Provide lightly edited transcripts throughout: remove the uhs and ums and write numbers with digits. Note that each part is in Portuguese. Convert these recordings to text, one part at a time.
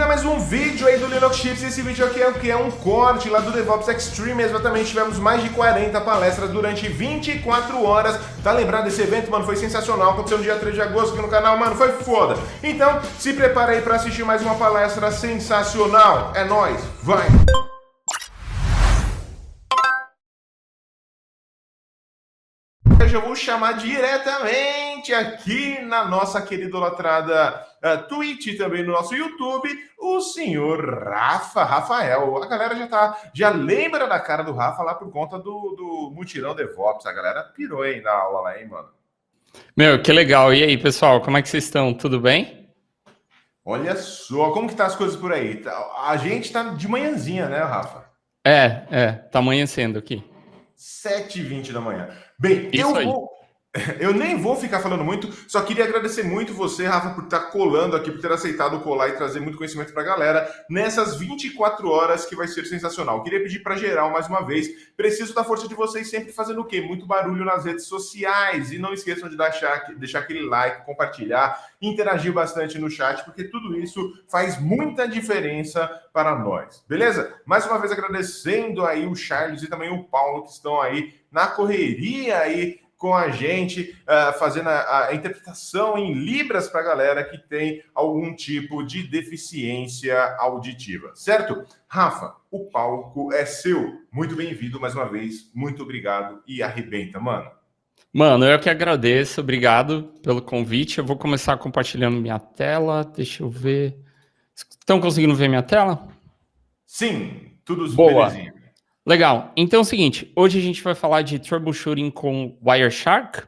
mais um vídeo aí do Linux Chips. Esse vídeo aqui é o que? É um corte lá do DevOps Extreme. Exatamente, tivemos mais de 40 palestras durante 24 horas. Tá lembrado desse evento, mano? Foi sensacional. Aconteceu no dia 3 de agosto aqui no canal, mano. Foi foda. Então, se prepara aí pra assistir mais uma palestra sensacional. É nóis, vai! Eu já vou chamar diretamente aqui na nossa querida idolatrada Twitch e também no nosso YouTube, o senhor Rafael. A galera já lembra da cara do Rafa lá por conta do Mutirão DevOps. A galera pirou aí na aula lá, hein, mano? Meu, que legal. E aí, pessoal, como é que vocês estão? Tudo bem? Olha só, como que tá as coisas por aí? A gente tá de manhãzinha, né, Rafa? Tá amanhecendo aqui. 7h20 da manhã. Bem, Isso aí. Eu nem vou ficar falando muito, só queria agradecer muito você, Rafa, por estar colando aqui, por ter aceitado colar e trazer muito conhecimento para a galera nessas 24 horas que vai ser sensacional. Queria pedir para geral, mais uma vez, preciso da força de vocês sempre fazendo o quê? Muito barulho nas redes sociais e não esqueçam de deixar aquele like, compartilhar, interagir bastante no chat, porque tudo isso faz muita diferença para nós, beleza? Mais uma vez agradecendo aí o Charles e também o Paulo que estão aí na correria aí com a gente, fazendo a interpretação em Libras para a galera que tem algum tipo de deficiência auditiva, certo? Rafa, o palco é seu. Muito bem-vindo mais uma vez, muito obrigado e arrebenta, mano. Mano, eu que agradeço, obrigado pelo convite. Eu vou começar compartilhando minha tela, deixa eu ver. Estão conseguindo ver minha tela? Sim, tudo Boa. belezinha. Legal. Então é o seguinte, hoje a gente vai falar de troubleshooting com Wireshark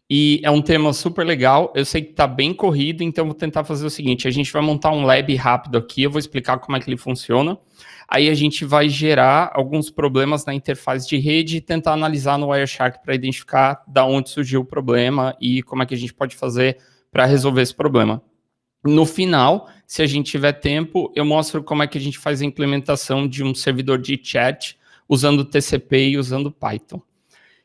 e é um tema super legal. Eu sei que tá bem corrido, então vou tentar fazer o seguinte, a gente vai montar um lab rápido aqui, eu vou explicar como é que ele funciona. Aí a gente vai gerar alguns problemas na interface de rede e tentar analisar no Wireshark para identificar da onde surgiu o problema e como é que a gente pode fazer para resolver esse problema. No final, se a gente tiver tempo, eu mostro como é que a gente faz a implementação de um servidor de chat usando TCP e usando Python.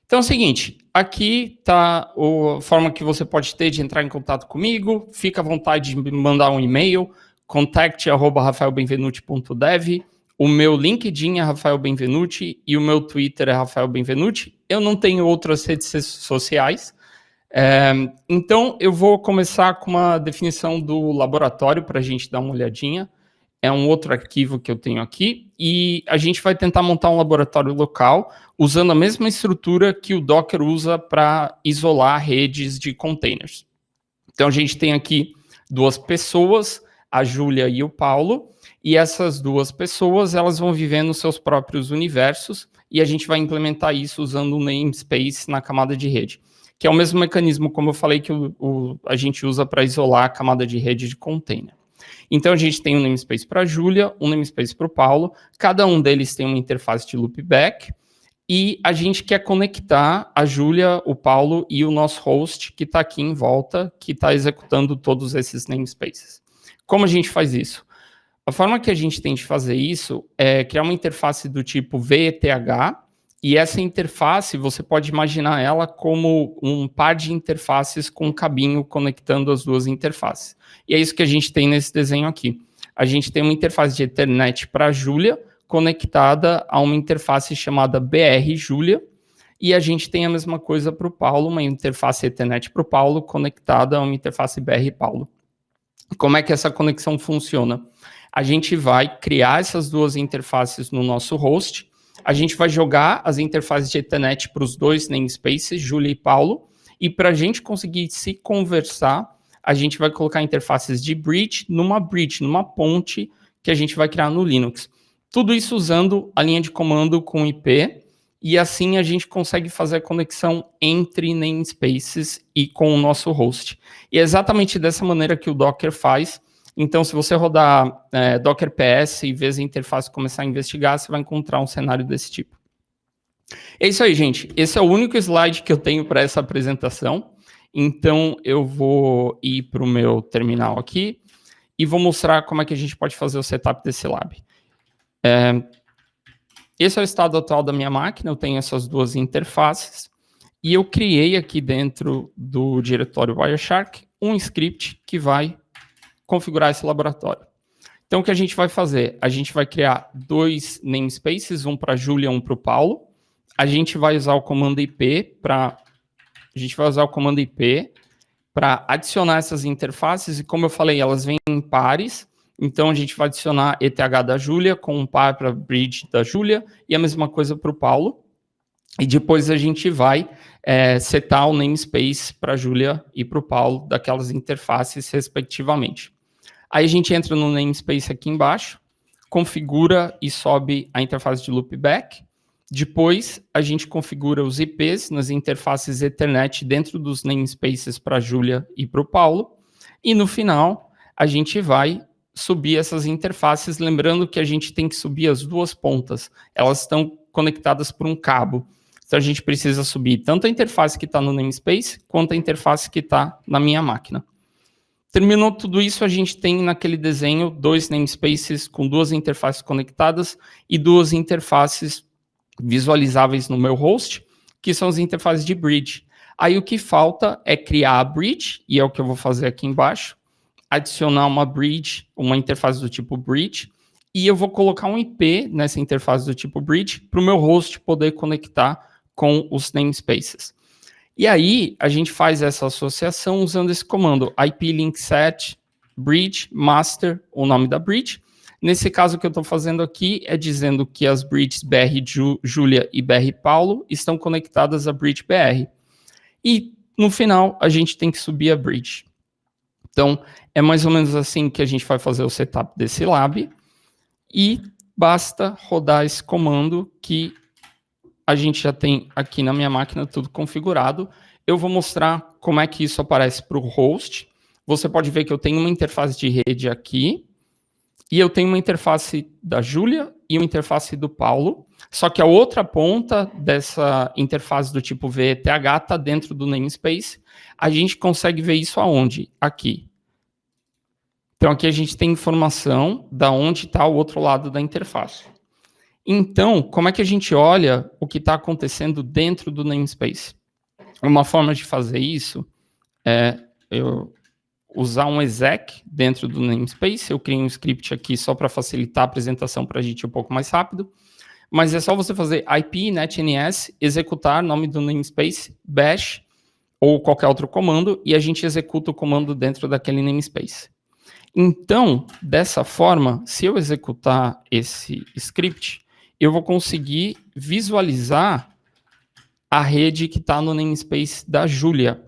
Então é o seguinte, aqui está a forma que você pode ter de entrar em contato comigo, fica à vontade de me mandar um e-mail, contact@rafaelbenvenuti.dev, o meu LinkedIn é Rafael Benvenuti e o meu Twitter é Rafael Benvenuti. Eu não tenho outras redes sociais, então eu vou começar com uma definição do laboratório para a gente dar uma olhadinha. É um outro arquivo que eu tenho aqui, e a gente vai tentar montar um laboratório local usando a mesma estrutura que o Docker usa para isolar redes de containers. Então a gente tem aqui duas pessoas, a Júlia e o Paulo, e essas duas pessoas elas vão viver nos seus próprios universos, e a gente vai implementar isso usando um namespace na camada de rede, que é o mesmo mecanismo, como eu falei, que a gente usa para isolar a camada de rede de container. Então, a gente tem um namespace para a Júlia, um namespace para o Paulo, cada um deles tem uma interface de loopback, e a gente quer conectar a Júlia, o Paulo e o nosso host, que está aqui em volta, que está executando todos esses namespaces. Como a gente faz isso? A forma que a gente tem de fazer isso é criar uma interface do tipo VETH, e essa interface, você pode imaginar ela como um par de interfaces com um cabinho conectando as duas interfaces. E é isso que a gente tem nesse desenho aqui. A gente tem uma interface de Ethernet para a Júlia, conectada a uma interface chamada BR Júlia, e a gente tem a mesma coisa para o Paulo, uma interface Ethernet para o Paulo, conectada a uma interface BR Paulo. Como é que essa conexão funciona? A gente vai criar essas duas interfaces no nosso host, a gente vai jogar as interfaces de Ethernet para os dois namespaces, Júlia e Paulo, e para a gente conseguir se conversar, a gente vai colocar interfaces de bridge, numa ponte que a gente vai criar no Linux. Tudo isso usando a linha de comando com IP, e assim a gente consegue fazer a conexão entre namespaces e com o nosso host. E é exatamente dessa maneira que o Docker faz. Então, se você rodar Docker PS e ver a interface começar a investigar, você vai encontrar um cenário desse tipo. É isso aí, gente. Esse é o único slide que eu tenho para essa apresentação. Então, eu vou ir para o meu terminal aqui e vou mostrar como é que a gente pode fazer o setup desse lab. Esse é o estado atual da minha máquina. Eu tenho essas duas interfaces. E eu criei aqui dentro do diretório Wireshark um script que vai configurar esse laboratório. Então, o que a gente vai fazer? A gente vai criar 2 namespaces, um para a Júlia e um para o Paulo. A gente vai usar o comando IP para adicionar essas interfaces, e como eu falei, elas vêm em pares. Então, a gente vai adicionar ETH da Júlia com um par para bridge da Júlia e a mesma coisa para o Paulo. E depois a gente vai setar o namespace para a Júlia e para o Paulo daquelas interfaces, respectivamente. Aí a gente entra no namespace aqui embaixo, configura e sobe a interface de loopback. Depois, a gente configura os IPs nas interfaces Ethernet dentro dos namespaces para a Júlia e para o Paulo. E no final, a gente vai subir essas interfaces, lembrando que a gente tem que subir as 2 pontas. Elas estão conectadas por um cabo. Então, a gente precisa subir tanto a interface que está no namespace, quanto a interface que está na minha máquina. Terminou tudo isso, a gente tem naquele desenho 2 namespaces com 2 interfaces conectadas e 2 interfaces visualizáveis no meu host, que são as interfaces de bridge. Aí o que falta é criar a bridge, e é o que eu vou fazer aqui embaixo, adicionar uma bridge, uma interface do tipo bridge, e eu vou colocar um IP nessa interface do tipo bridge para o meu host poder conectar com os namespaces. E aí, a gente faz essa associação usando esse comando, IP link set bridge master, o nome da bridge. Nesse caso, o que eu estou fazendo aqui é dizendo que as bridges BR Júlia e BR Paulo estão conectadas à bridge BR. E, no final, a gente tem que subir a bridge. Então, é mais ou menos assim que a gente vai fazer o setup desse lab. E basta rodar esse comando que a gente já tem aqui na minha máquina tudo configurado. Eu vou mostrar como é que isso aparece para o host. Você pode ver que eu tenho uma interface de rede aqui, e eu tenho uma interface da Júlia e uma interface do Paulo, só que a outra ponta dessa interface do tipo VETH está dentro do namespace. A gente consegue ver isso aonde? Aqui. Então, aqui a gente tem informação da onde está o outro lado da interface. Então, como é que a gente olha o que está acontecendo dentro do namespace? Uma forma de fazer isso é eu usar um exec dentro do namespace. Eu criei um script aqui só para facilitar a apresentação para a gente um pouco mais rápido. Mas é só você fazer IP netns, executar nome do namespace, bash, ou qualquer outro comando, e a gente executa o comando dentro daquele namespace. Então, dessa forma, se eu executar esse script, eu vou conseguir visualizar a rede que está no namespace da Júlia.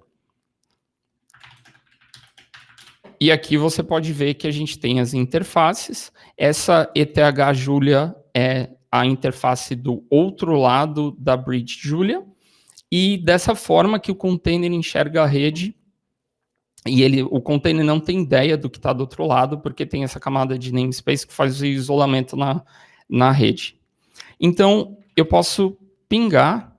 E aqui você pode ver que a gente tem as interfaces. Essa ETH Júlia é a interface do outro lado da bridge Júlia. E dessa forma que o container enxerga a rede, e o container não tem ideia do que está do outro lado, porque tem essa camada de namespace que faz o isolamento na rede. Então, eu posso pingar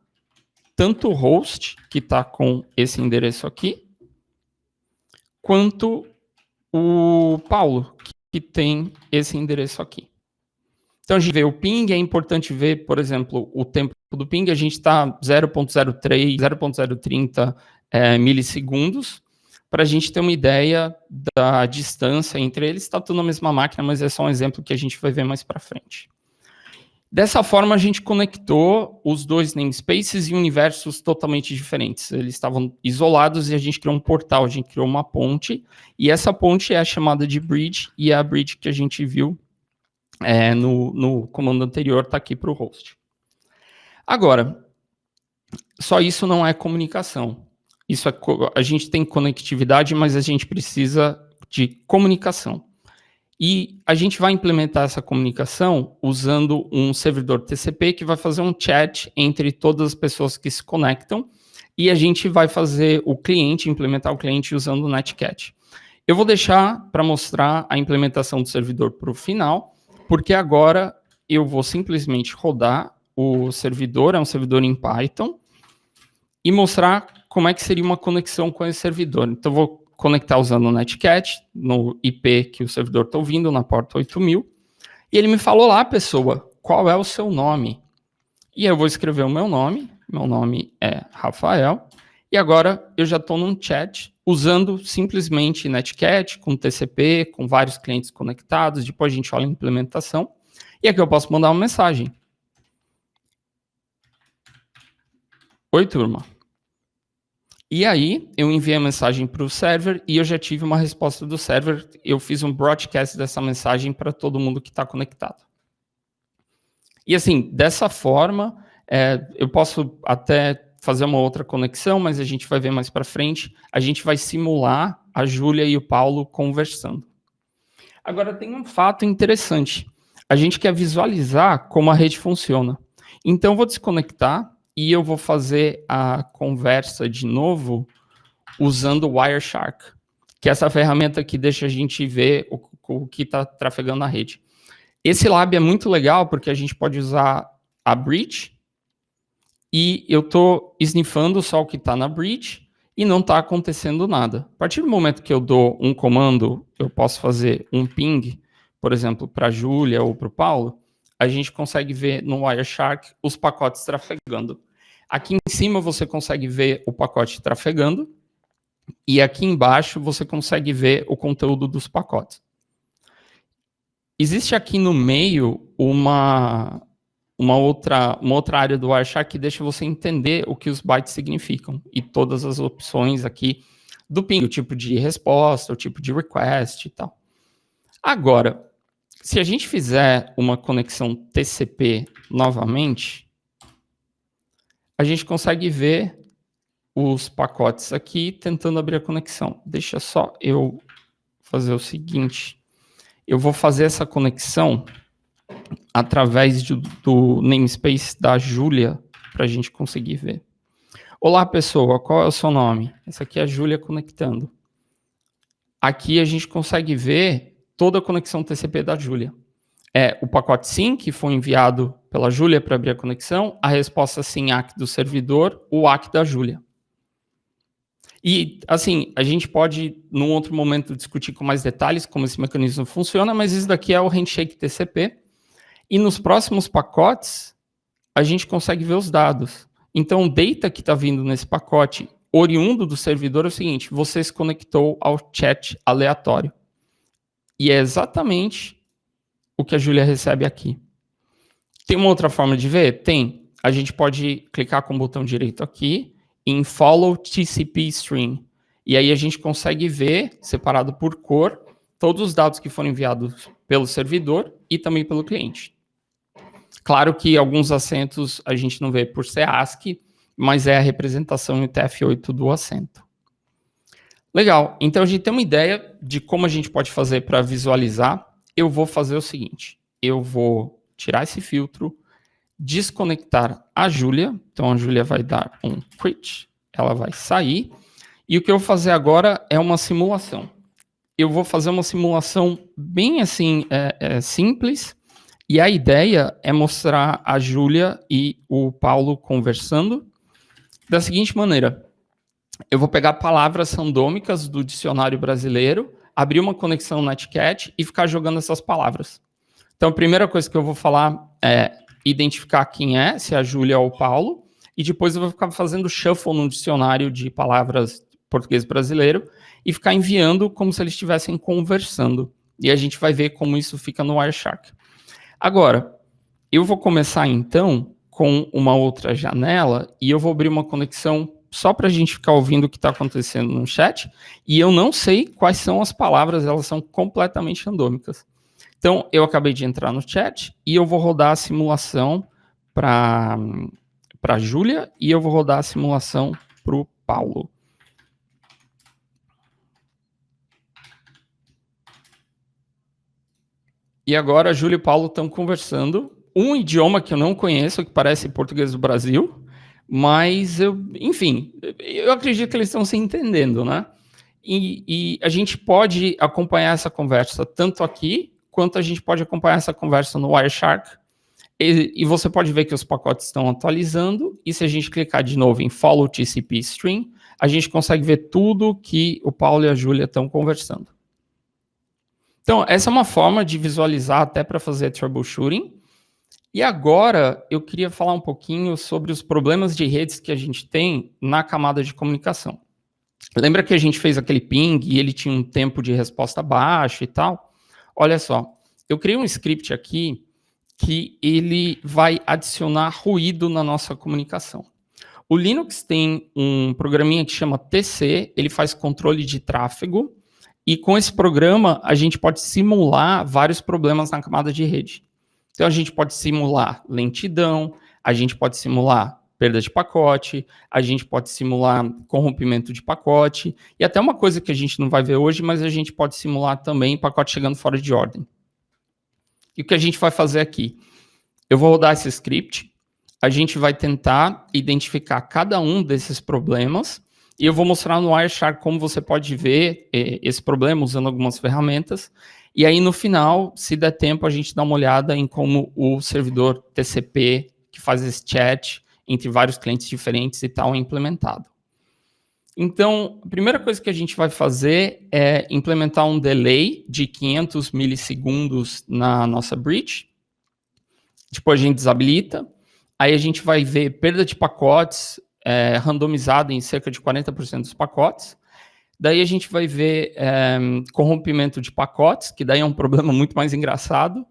tanto o host, que está com esse endereço aqui, quanto o Paulo, que tem esse endereço aqui. Então, a gente vê o ping, é importante ver, por exemplo, o tempo do ping, a gente está 0.03, 0.030 milissegundos, para a gente ter uma ideia da distância entre eles. Está tudo na mesma máquina, mas é só um exemplo que a gente vai ver mais para frente. Dessa forma, a gente conectou os 2 namespaces em universos totalmente diferentes. Eles estavam isolados e a gente criou um portal, a gente criou uma ponte, e essa ponte é a chamada de bridge, e é a bridge que a gente viu no comando anterior, está aqui para o host. Agora, só isso não é comunicação. A gente tem conectividade, mas a gente precisa de comunicação. E a gente vai implementar essa comunicação usando um servidor TCP que vai fazer um chat entre todas as pessoas que se conectam, e a gente vai fazer implementar o cliente usando o Netcat. Eu vou deixar para mostrar a implementação do servidor para o final, porque agora eu vou simplesmente rodar o servidor, é um servidor em Python, e mostrar como é que seria uma conexão com esse servidor. Então, eu vou conectar usando o Netcat, no IP que o servidor está ouvindo, na porta 8000, e ele me falou lá, pessoa, qual é o seu nome? E eu vou escrever o meu nome é Rafael, E agora eu já estou num chat usando simplesmente Netcat, com TCP, com vários clientes conectados. Depois a gente olha a implementação. E aqui eu posso mandar uma mensagem. Oi, turma. E aí eu enviei a mensagem para o server e eu já tive uma resposta do server. Eu fiz um broadcast dessa mensagem para todo mundo que está conectado. E assim, dessa forma, eu posso até fazer uma outra conexão, mas a gente vai ver mais para frente. A gente vai simular a Júlia e o Paulo conversando. Agora, tem um fato interessante. A gente quer visualizar como a rede funciona. Então, eu vou desconectar e eu vou fazer a conversa de novo usando o Wireshark, que é essa ferramenta que deixa a gente ver o que está trafegando na rede. Esse lab é muito legal porque a gente pode usar a bridge e eu estou sniffando só o que está na bridge e não está acontecendo nada. A partir do momento que eu dou um comando, eu posso fazer um ping, por exemplo, para a Júlia ou para o Paulo, a gente consegue ver no Wireshark os pacotes trafegando. Aqui em cima você consegue ver o pacote trafegando e aqui embaixo você consegue ver o conteúdo dos pacotes. Existe aqui no meio uma outra área do Wireshark que deixa você entender o que os bytes significam e todas as opções aqui do ping, o tipo de resposta, o tipo de request e tal. Agora, se a gente fizer uma conexão TCP novamente, a gente consegue ver os pacotes aqui tentando abrir a conexão. Deixa só eu fazer o seguinte. Eu vou fazer essa conexão através do namespace da Júlia para a gente conseguir ver. Olá, pessoa, qual é o seu nome? Essa aqui é a Júlia conectando. Aqui a gente consegue ver toda a conexão TCP da Júlia. É o pacote SYN, que foi enviado pela Júlia para abrir a conexão, a resposta SYN ACK do servidor, o ACK da Júlia. E, assim, a gente pode, num outro momento, discutir com mais detalhes como esse mecanismo funciona, mas isso daqui é o handshake TCP. E nos próximos pacotes, a gente consegue ver os dados. Então, o data que está vindo nesse pacote, oriundo do servidor, é o seguinte: você se conectou ao chat aleatório. E é exatamente o que a Júlia recebe aqui. Tem uma outra forma de ver? Tem. A gente pode clicar com o botão direito aqui em Follow TCP Stream. E aí a gente consegue ver, separado por cor, todos os dados que foram enviados pelo servidor e também pelo cliente. Claro que alguns acentos a gente não vê por ser ASCII, mas é a representação em TF8 do acento. Legal, então a gente tem uma ideia de como a gente pode fazer para visualizar. Eu vou fazer o seguinte, eu vou tirar esse filtro, desconectar a Júlia, então a Júlia vai dar um quit, ela vai sair, e o que eu vou fazer agora é uma simulação. Eu vou fazer uma simulação bem assim, simples, e a ideia é mostrar a Júlia e o Paulo conversando da seguinte maneira. Eu vou pegar palavras randômicas do dicionário brasileiro, abrir uma conexão Netcat e ficar jogando essas palavras. Então, a primeira coisa que eu vou falar é identificar quem é, se é a Júlia ou o Paulo, e depois eu vou ficar fazendo shuffle no dicionário de palavras português brasileiro e ficar enviando como se eles estivessem conversando. E a gente vai ver como isso fica no Wireshark. Agora, eu vou começar então com uma outra janela e eu vou abrir uma conexão só para a gente ficar ouvindo o que está acontecendo no chat, e eu não sei quais são as palavras, elas são completamente randômicas. Então, eu acabei de entrar no chat e eu vou rodar a simulação para a Júlia e eu vou rodar a simulação para o Paulo. E agora a Júlia e o Paulo estão conversando um idioma que eu não conheço, que parece português do Brasil, mas, enfim, eu acredito que eles estão se entendendo, né? E a gente pode acompanhar essa conversa tanto aqui, quanto a gente pode acompanhar essa conversa no Wireshark. E você pode ver que os pacotes estão atualizando, e se a gente clicar de novo em Follow TCP Stream, a gente consegue ver tudo que o Paulo e a Júlia estão conversando. Então, essa é uma forma de visualizar até para fazer troubleshooting. E agora eu queria falar um pouquinho sobre os problemas de redes que a gente tem na camada de comunicação. Lembra que a gente fez aquele ping e ele tinha um tempo de resposta baixo e tal? Olha só, eu criei um script aqui que ele vai adicionar ruído na nossa comunicação. O Linux tem um programinha que chama TC, ele faz controle de tráfego, e com esse programa a gente pode simular vários problemas na camada de rede. Então a gente pode simular lentidão, a gente pode simular perda de pacote, a gente pode simular corrompimento de pacote, e até uma coisa que a gente não vai ver hoje, mas a gente pode simular também pacote chegando fora de ordem. E o que a gente vai fazer aqui? Eu vou rodar esse script, a gente vai tentar identificar cada um desses problemas, e eu vou mostrar no Wireshark como você pode ver esse problema usando algumas ferramentas, e aí no final, se der tempo, a gente dá uma olhada em como o servidor TCP, que faz esse chat entre vários clientes diferentes e tal, é implementado. Então, a primeira coisa que a gente vai fazer é implementar um delay de 500 milissegundos na nossa bridge. Depois a gente desabilita. Aí a gente vai ver perda de pacotes randomizada em cerca de 40% dos pacotes. Daí a gente vai ver corrompimento de pacotes, que daí é um problema muito mais engraçado.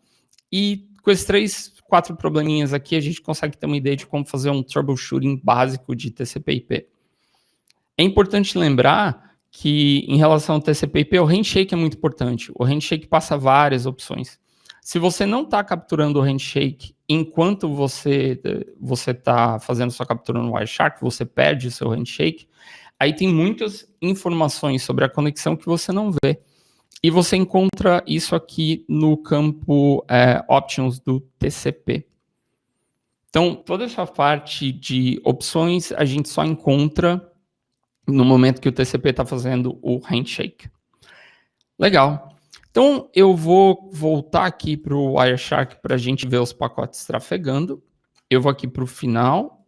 E com esses 4 probleminhas aqui, a gente consegue ter uma ideia de como fazer um troubleshooting básico de TCP/IP. É importante lembrar que, em relação ao TCP/IP, o handshake é muito importante. O handshake passa várias opções. Se você não está capturando o handshake enquanto você está fazendo sua captura no Wireshark, você perde o seu handshake, aí tem muitas informações sobre a conexão que você não vê. E você encontra isso aqui no campo Options do TCP. Então, toda essa parte de opções a gente só encontra no momento que o TCP está fazendo o handshake. Legal. Então, eu vou voltar aqui para o Wireshark para a gente ver os pacotes trafegando. Eu vou aqui para o final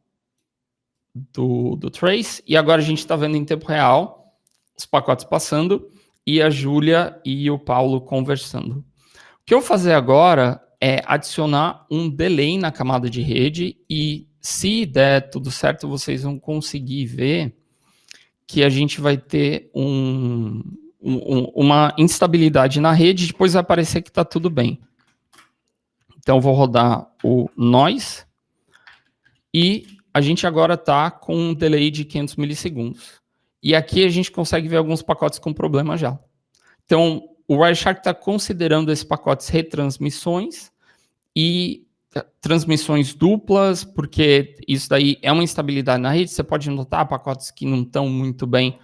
do trace, e agora a gente está vendo em tempo real os pacotes passando e a Júlia e o Paulo conversando. O que eu vou fazer agora é adicionar um delay na camada de rede, e se der tudo certo, vocês vão conseguir ver que a gente vai ter uma instabilidade na rede, depois vai parecer que está tudo bem. Então, eu vou rodar o noise, e a gente agora está com um delay de 500 milissegundos. E aqui a gente consegue ver alguns pacotes com problema já. Então, o Wireshark está considerando esses pacotes retransmissões e transmissões duplas, porque isso daí é uma instabilidade na rede. Você pode notar pacotes que não estão muito bem,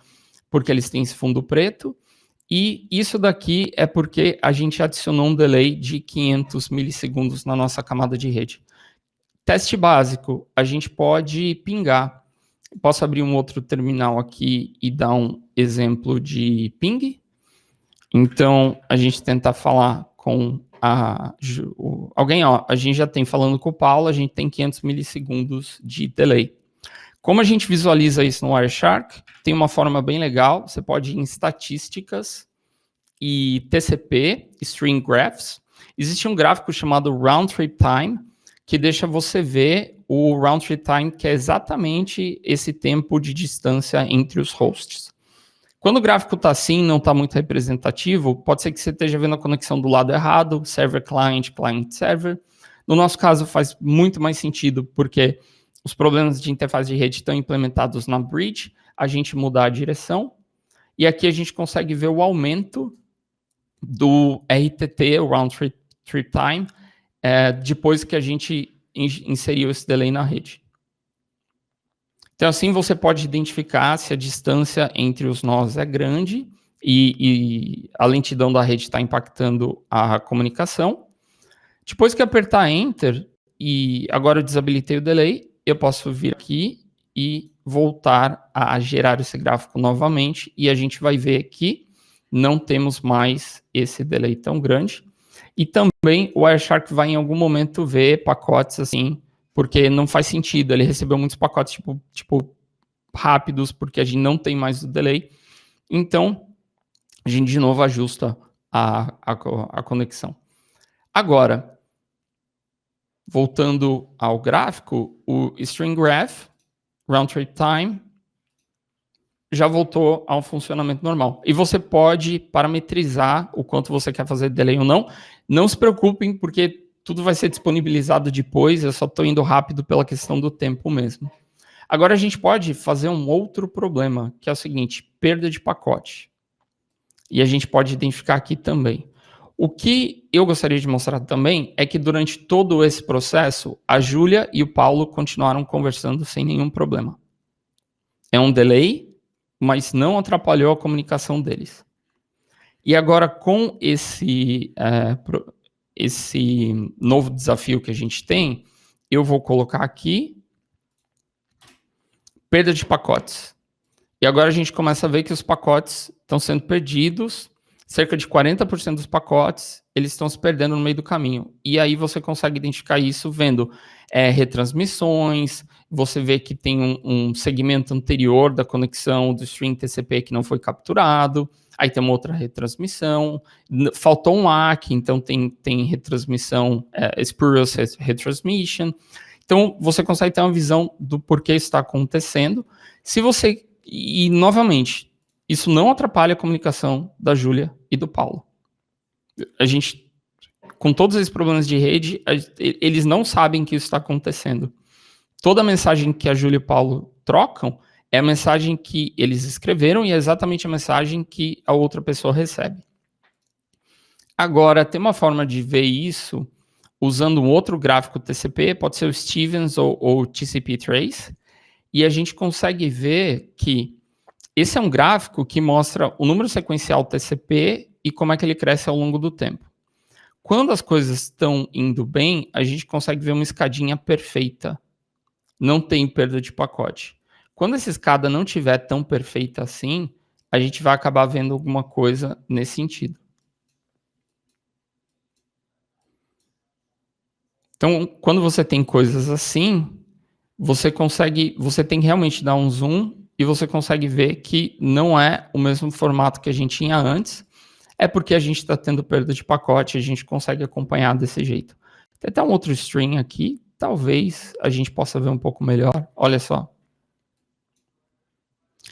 porque eles têm esse fundo preto. E isso daqui é porque a gente adicionou um delay de 500 milissegundos na nossa camada de rede. Teste básico, a gente pode pingar. Posso abrir um outro terminal aqui e dar um exemplo de ping. Então, a gente tenta falar com alguém, ó, a gente já tem falando com o Paulo, a gente tem 500 milissegundos de delay. Como a gente visualiza isso no Wireshark, tem uma forma bem legal, você pode ir em estatísticas e TCP, String Graphs. Existe um gráfico chamado Round Trip Time, que deixa você ver o Round Trip Time, que é exatamente esse tempo de distância entre os hosts. Quando o gráfico está assim, não está muito representativo, pode ser que você esteja vendo a conexão do lado errado, server-client, client-server. No nosso caso, faz muito mais sentido, porque os problemas de interface de rede estão implementados na bridge, a gente muda a direção, e aqui a gente consegue ver o aumento do RTT, o Round Trip Time, depois que a gente inseriu esse delay na rede. Então, assim, você pode identificar se a distância entre os nós é grande e a lentidão da rede está impactando a comunicação. Depois que apertar Enter, e agora eu desabilitei o delay, eu posso vir aqui e voltar a gerar esse gráfico novamente, e a gente vai ver que não temos mais esse delay tão grande. E também o Wireshark vai em algum momento ver pacotes assim, porque não faz sentido, ele recebeu muitos pacotes tipo rápidos, porque a gente não tem mais o delay. Então, a gente de novo ajusta a conexão. Agora, voltando ao gráfico, o string graph, round trip time, já voltou ao funcionamento normal. E você pode parametrizar o quanto você quer fazer delay ou não. Não se preocupem, porque tudo vai ser disponibilizado depois, eu só estou indo rápido pela questão do tempo mesmo. Agora a gente pode fazer um outro problema, que é o seguinte, perda de pacote. E a gente pode identificar aqui também. O que eu gostaria de mostrar também é que durante todo esse processo, a Júlia e o Paulo continuaram conversando sem nenhum problema. É um delay, mas não atrapalhou a comunicação deles. E agora, com esse novo desafio que a gente tem, eu vou colocar aqui perda de pacotes. E agora a gente começa a ver que os pacotes estão sendo perdidos, cerca de 40% dos pacotes, eles estão se perdendo no meio do caminho. E aí você consegue identificar isso vendo retransmissões, você vê que tem um segmento anterior da conexão do string TCP que não foi capturado, aí tem uma outra retransmissão, faltou um ACK, então tem retransmissão, spurious retransmission. Então, você consegue ter uma visão do porquê isso está acontecendo. E, novamente, isso não atrapalha a comunicação da Júlia e do Paulo. A gente, com todos esses problemas de rede, eles não sabem que isso está acontecendo. Toda a mensagem que a Júlia e o Paulo trocam é a mensagem que eles escreveram e é exatamente a mensagem que a outra pessoa recebe. Agora, tem uma forma de ver isso usando um outro gráfico TCP, pode ser o Stevens ou TCP Trace, e a gente consegue ver que esse é um gráfico que mostra o número sequencial TCP e como é que ele cresce ao longo do tempo. Quando as coisas estão indo bem, a gente consegue ver uma escadinha perfeita. Não tem perda de pacote. Quando essa escada não estiver tão perfeita assim, a gente vai acabar vendo alguma coisa nesse sentido. Então, quando você tem coisas assim, você tem que realmente dar um zoom e você consegue ver que não é o mesmo formato que a gente tinha antes, é porque a gente está tendo perda de pacote, a gente consegue acompanhar desse jeito. Tem até um outro string aqui, talvez a gente possa ver um pouco melhor, olha só.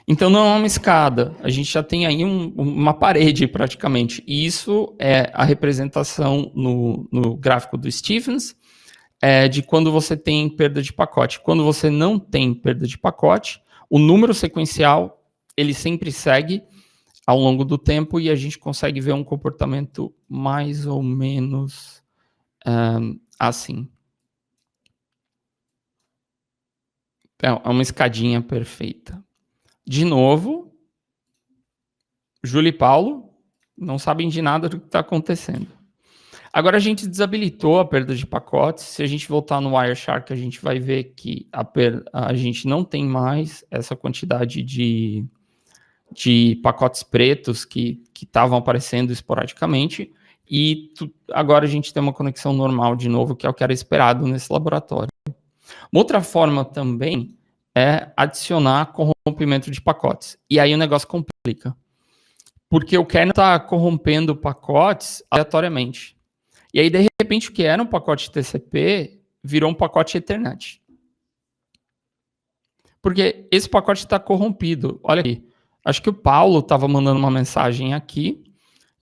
Então não é uma escada, a gente já tem aí uma parede praticamente, e isso é a representação no gráfico do Stevens, de quando você tem perda de pacote. Quando você não tem perda de pacote, o número sequencial, ele sempre segue ao longo do tempo e a gente consegue ver um comportamento mais ou menos assim. É uma escadinha perfeita. De novo, Júlia e Paulo não sabem de nada do que está acontecendo. Agora a gente desabilitou a perda de pacotes. Se a gente voltar no Wireshark, a gente vai ver que a gente não tem mais essa quantidade de pacotes pretos que estavam aparecendo esporadicamente. E agora a gente tem uma conexão normal de novo, que é o que era esperado nesse laboratório. Uma outra forma também é adicionar corrompimento de pacotes. E aí o negócio complica. Porque o kernel está corrompendo pacotes aleatoriamente. E aí, de repente, o que era um pacote TCP virou um pacote Ethernet. Porque esse pacote está corrompido. Olha aqui. Acho que o Paulo estava mandando uma mensagem aqui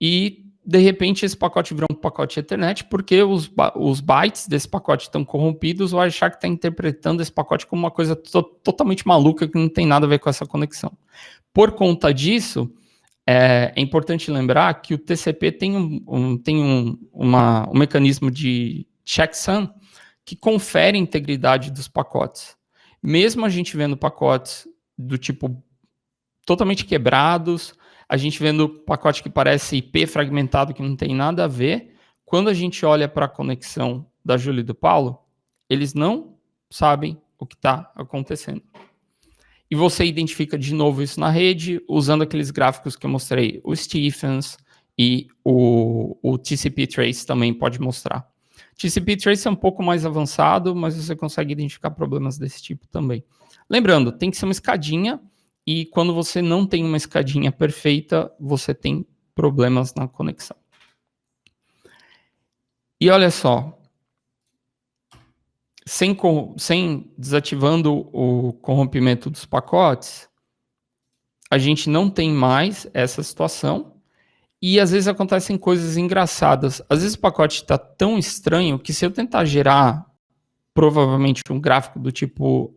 e, de repente, esse pacote virou um pacote Ethernet porque os bytes desse pacote estão corrompidos. O Wireshark está interpretando esse pacote como uma coisa totalmente maluca que não tem nada a ver com essa conexão. Por conta disso, é importante lembrar que o TCP tem um mecanismo de checksum que confere a integridade dos pacotes. Mesmo a gente vendo pacotes do tipo totalmente quebrados, a gente vendo pacote que parece IP fragmentado, que não tem nada a ver, quando a gente olha para a conexão da Júlia e do Paulo, eles não sabem o que está acontecendo. E você identifica de novo isso na rede, usando aqueles gráficos que eu mostrei, o Stephens e o TCP Trace também pode mostrar. TCP Trace é um pouco mais avançado, mas você consegue identificar problemas desse tipo também. Lembrando, tem que ser uma escadinha, e quando você não tem uma escadinha perfeita, você tem problemas na conexão. E olha só, sem desativando o corrompimento dos pacotes, a gente não tem mais essa situação. E às vezes acontecem coisas engraçadas. Às vezes o pacote está tão estranho que se eu tentar gerar provavelmente um gráfico do tipo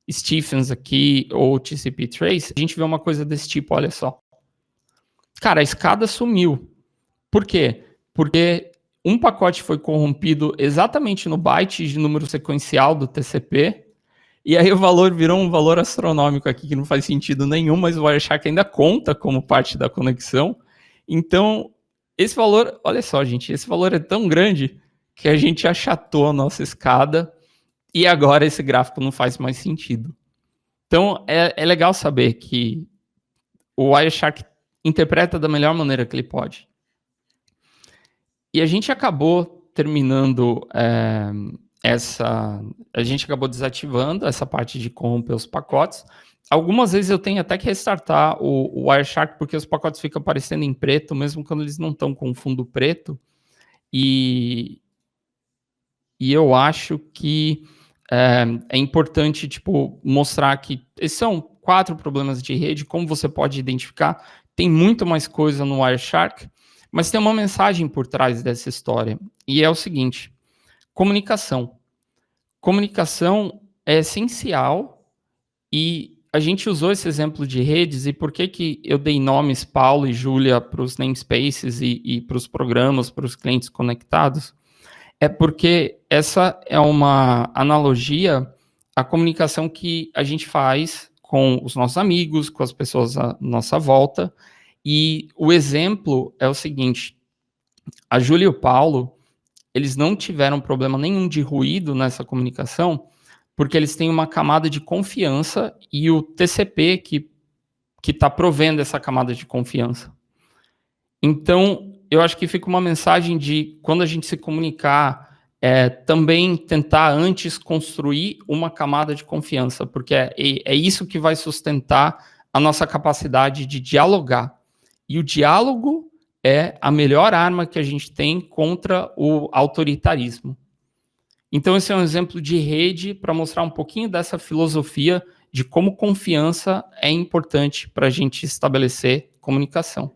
Stephens aqui ou TCP Trace, a gente vê uma coisa desse tipo, olha só. Cara, a escada sumiu. Por quê? Porque um pacote foi corrompido exatamente no byte de número sequencial do TCP, e aí o valor virou um valor astronômico aqui que não faz sentido nenhum, mas o Wireshark ainda conta como parte da conexão. Então, esse valor, olha só, gente, esse valor é tão grande que a gente achatou a nossa escada e agora esse gráfico não faz mais sentido. Então, é legal saber que o Wireshark interpreta da melhor maneira que ele pode. E a gente acabou terminando a gente acabou desativando essa parte de corromper os pacotes. Algumas vezes eu tenho até que restartar o Wireshark, porque os pacotes ficam aparecendo em preto, mesmo quando eles não estão com fundo preto. E eu acho que é importante mostrar que esses são 4 problemas de rede, como você pode identificar. Tem muito mais coisa no Wireshark, mas tem uma mensagem por trás dessa história. E é o seguinte: comunicação. Comunicação é essencial e a gente usou esse exemplo de redes. E por que eu dei nomes Paulo e Júlia para os namespaces e para os programas, para os clientes conectados? É porque essa é uma analogia à comunicação que a gente faz com os nossos amigos, com as pessoas à nossa volta. E o exemplo é o seguinte: a Júlia e o Paulo, eles não tiveram problema nenhum de ruído nessa comunicação, porque eles têm uma camada de confiança e o TCP que está provendo essa camada de confiança. Então, eu acho que fica uma mensagem de, quando a gente se comunicar, também tentar antes construir uma camada de confiança, porque é isso que vai sustentar a nossa capacidade de dialogar. E o diálogo é a melhor arma que a gente tem contra o autoritarismo. Então, esse é um exemplo de rede para mostrar um pouquinho dessa filosofia de como confiança é importante para a gente estabelecer comunicação.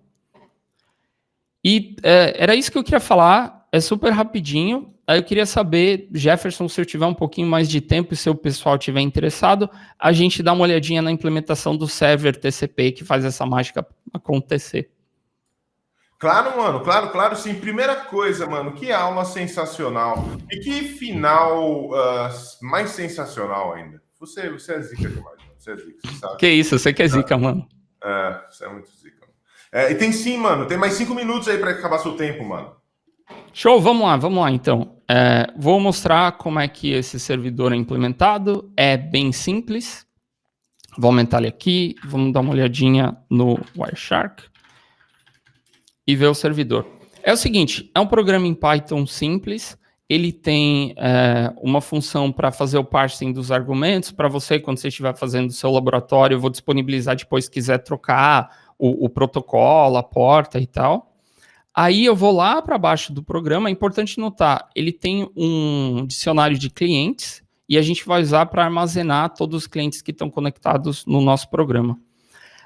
E era isso que eu queria falar, é super rapidinho. Aí eu queria saber, Jefferson, se eu tiver um pouquinho mais de tempo e se o pessoal estiver interessado, a gente dá uma olhadinha na implementação do server TCP que faz essa mágica acontecer. Claro, mano, claro sim. Primeira coisa, mano, que aula sensacional. E que final mais sensacional ainda. Você é zica demais, mano. Você é zica, você sabe. Que isso, você que é zica, mano. Você é muito zica. E tem sim, mano, tem mais 5 minutos aí para acabar seu tempo, mano. Show, vamos lá então. Vou mostrar como é que esse servidor é implementado. É bem simples. Vou aumentar ele aqui, vamos dar uma olhadinha no Wireshark e ver o servidor. É o seguinte, é um programa em Python simples. Ele tem uma função para fazer o parsing dos argumentos. Para você, quando você estiver fazendo o seu laboratório, eu vou disponibilizar depois, se quiser trocar o protocolo, a porta e tal. Aí eu vou lá para baixo do programa. É importante notar, ele tem um dicionário de clientes e a gente vai usar para armazenar todos os clientes que estão conectados no nosso programa.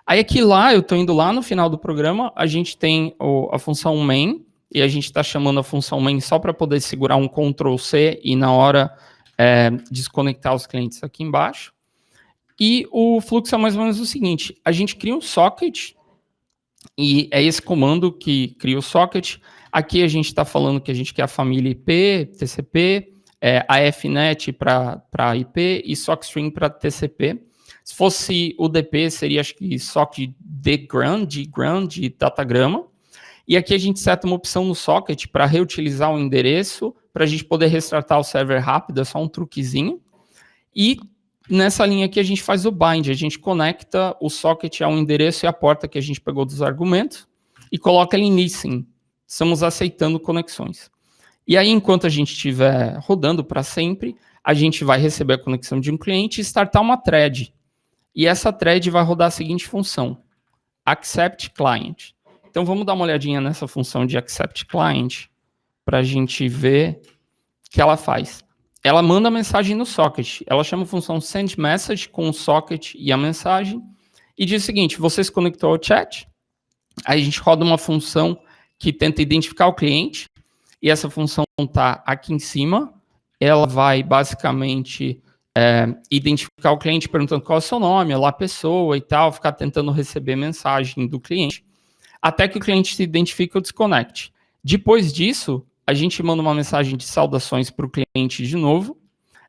Aí aqui lá, eu estou indo lá no final do programa, a gente tem a função main, e a gente está chamando a função main só para poder segurar um Ctrl+C e na hora desconectar os clientes aqui embaixo. E o fluxo é mais ou menos o seguinte: a gente cria um socket, e é esse comando que cria o socket. Aqui a gente está falando que a gente quer a família IP, TCP, AFNet para IP e SockString para TCP. Se fosse o DP, seria, acho que, socket de datagrama. E aqui a gente seta uma opção no socket para reutilizar o endereço, para a gente poder restartar o server rápido, é só um truquezinho. E nessa linha aqui a gente faz o bind, a gente conecta o socket ao endereço e a porta que a gente pegou dos argumentos e coloca ele em listen. Estamos aceitando conexões. E aí, enquanto a gente estiver rodando para sempre, a gente vai receber a conexão de um cliente e startar uma thread. E essa thread vai rodar a seguinte função: accept client. Então, vamos dar uma olhadinha nessa função de accept client para a gente ver o que ela faz. ela manda a mensagem no socket. Ela chama a função send message com o socket e a mensagem e diz o seguinte: você se conectou ao chat, aí a gente roda uma função que tenta identificar o cliente e essa função está aqui em cima. Ela vai basicamente identificar o cliente perguntando qual é o seu nome, olá pessoa e tal, ficar tentando receber mensagem do cliente, até que o cliente se identifique ou desconecte. Depois disso, a gente manda uma mensagem de saudações para o cliente de novo,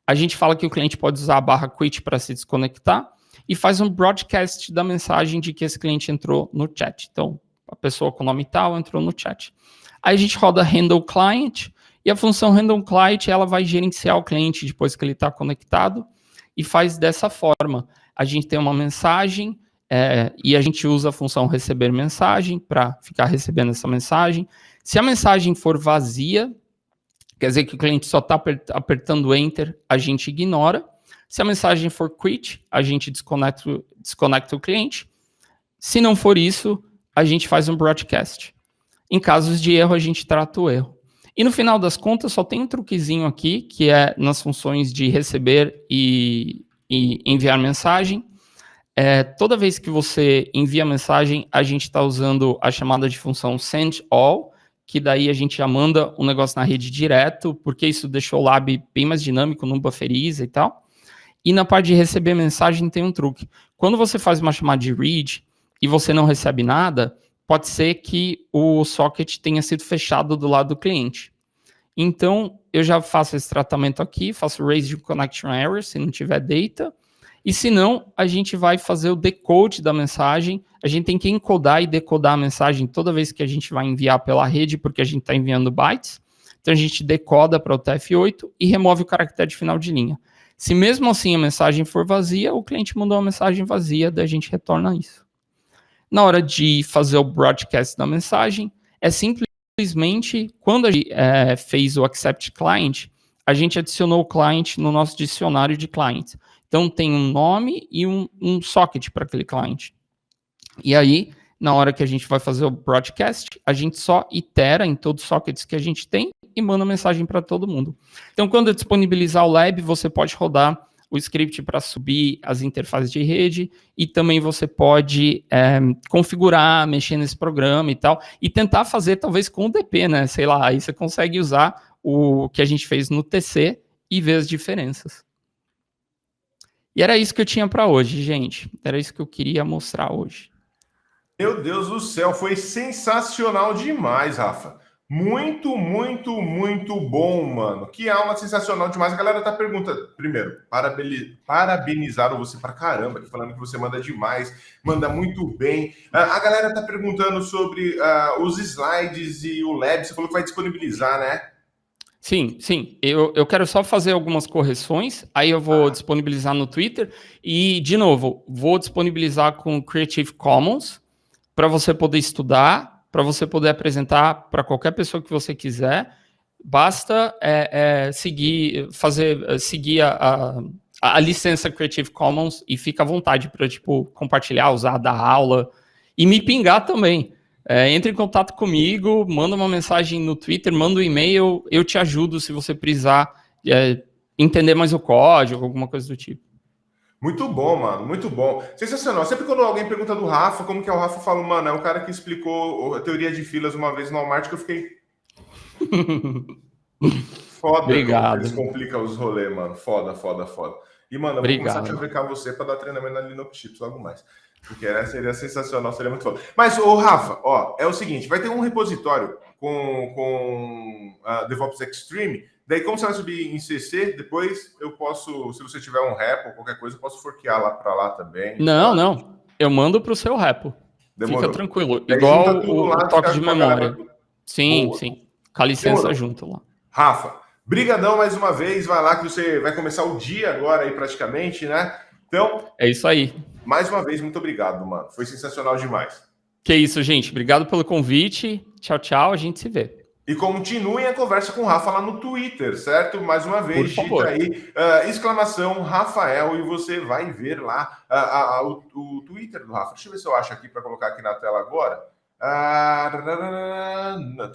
a gente fala que o cliente pode usar a barra quit para se desconectar e faz um broadcast da mensagem de que esse cliente entrou no chat. Então, a pessoa com o nome tal entrou no chat. Aí a gente roda handle client, e a função handle client ela vai gerenciar o cliente depois que ele está conectado e faz dessa forma. A gente tem uma mensagem e a gente usa a função receber mensagem para ficar recebendo essa mensagem. Se a mensagem for vazia, quer dizer que o cliente só está apertando enter, a gente ignora. Se a mensagem for quit, a gente desconecta o cliente. Se não for isso, a gente faz um broadcast. Em casos de erro, a gente trata o erro. E no final das contas, só tem um truquezinho aqui, que é nas funções de receber e enviar mensagem. Toda vez que você envia mensagem, a gente está usando a chamada de função send all, que daí a gente já manda um negócio na rede direto, porque isso deixou o lab bem mais dinâmico, não bufferiza e tal. E na parte de receber mensagem tem um truque. Quando você faz uma chamada de read e você não recebe nada, pode ser que o socket tenha sido fechado do lado do cliente. Então, eu já faço esse tratamento aqui, faço raise de connection error, se não tiver data, e se não, a gente vai fazer o decode da mensagem, a gente tem que encodar e decodar a mensagem toda vez que a gente vai enviar pela rede, porque a gente está enviando bytes, então a gente decoda para o TF8 e remove o caractere de final de linha. Se mesmo assim a mensagem for vazia, o cliente mandou uma mensagem vazia, daí a gente retorna isso. Na hora de fazer o broadcast da mensagem, é simplesmente, quando a gente fez o accept client, a gente adicionou o client no nosso dicionário de clients. Então, tem um nome e um socket para aquele client. E aí, na hora que a gente vai fazer o broadcast, a gente só itera em todos os sockets que a gente tem e manda mensagem para todo mundo. Então, quando eu disponibilizar o lab, você pode rodar o script para subir as interfaces de rede e também você pode configurar, mexer nesse programa e tal, e tentar fazer talvez com o DP, né? Sei lá, aí você consegue usar o que a gente fez no TC e ver as diferenças. E era isso que eu tinha para hoje, gente. Era isso que eu queria mostrar hoje. Meu Deus do céu, foi sensacional demais, Rafa. Muito, muito, muito bom, mano. Que aula sensacional demais. A galera tá perguntando. Primeiro, parabenizaram você pra caramba, aqui falando que você manda demais, manda muito bem. A galera tá perguntando sobre os slides e o lab. Você falou que vai disponibilizar, né? Sim, sim. Eu quero só fazer algumas correções, aí eu vou disponibilizar no Twitter e, de novo, vou disponibilizar com Creative Commons para você poder estudar, para você poder apresentar para qualquer pessoa que você quiser. Basta seguir a licença Creative Commons e fica à vontade para compartilhar, usar, dar aula e me pingar também. Entre em contato comigo, manda uma mensagem no Twitter, manda um e-mail, eu te ajudo se você precisar entender mais o código, alguma coisa do tipo. Muito bom, mano, muito bom. Sensacional. Sempre quando alguém pergunta do Rafa, como que é o Rafa, eu falo, mano, é um cara que explicou a teoria de filas uma vez no Walmart que eu fiquei... Foda. Obrigado. Eles complicam os rolês, mano. Foda, foda, foda. E, mano, eu vou começar a chavecar você para dar treinamento na Linux Chips logo mais. Porque seria sensacional, seria muito foda. Mas, ô Rafa, ó, é o seguinte, vai ter um repositório com DevOps Extreme, daí como você vai subir em CC, depois eu posso, se você tiver um repo ou qualquer coisa, eu posso forquear lá para lá também. Não, eu mando para o seu repo. Demorou. Fica tranquilo, daí igual lá, o toque de memória. Sim, boa. Sim, com a licença junto lá. Rafa, brigadão mais uma vez, vai lá que você vai começar o dia agora aí praticamente, né? Então, é isso aí. Mais uma vez, muito obrigado, mano. Foi sensacional demais. Que isso, gente. Obrigado pelo convite. Tchau, tchau. A gente se vê. E continuem a conversa com o Rafa lá no Twitter, certo? Mais uma vez, digita aí, exclamação Rafael, e você vai ver lá o Twitter do Rafa. Deixa eu ver se eu acho aqui para colocar aqui na tela agora. Tá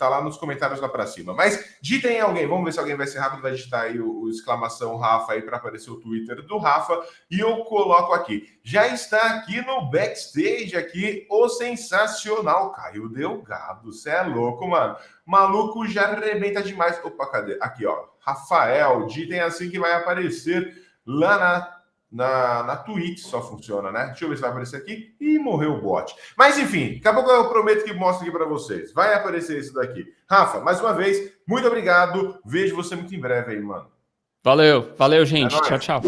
lá nos comentários lá para cima. Mas digitem alguém, vamos ver se alguém vai ser rápido, vai digitar aí o exclamação Rafa aí para aparecer o Twitter do Rafa e eu coloco aqui. Já está aqui no backstage aqui o sensacional Caio Delgado. Você é louco, mano. Maluco já arrebenta demais. Opa, cadê? Aqui, ó. Rafael, digitem assim que vai aparecer lá na Twitch só funciona, né? Deixa eu ver se vai aparecer aqui. E morreu o bot. Mas enfim, daqui a pouco eu prometo que mostro aqui para vocês. Vai aparecer isso daqui. Rafa, mais uma vez, muito obrigado. Vejo você muito em breve aí, mano. Valeu, É gente. nóis. Tchau, tchau.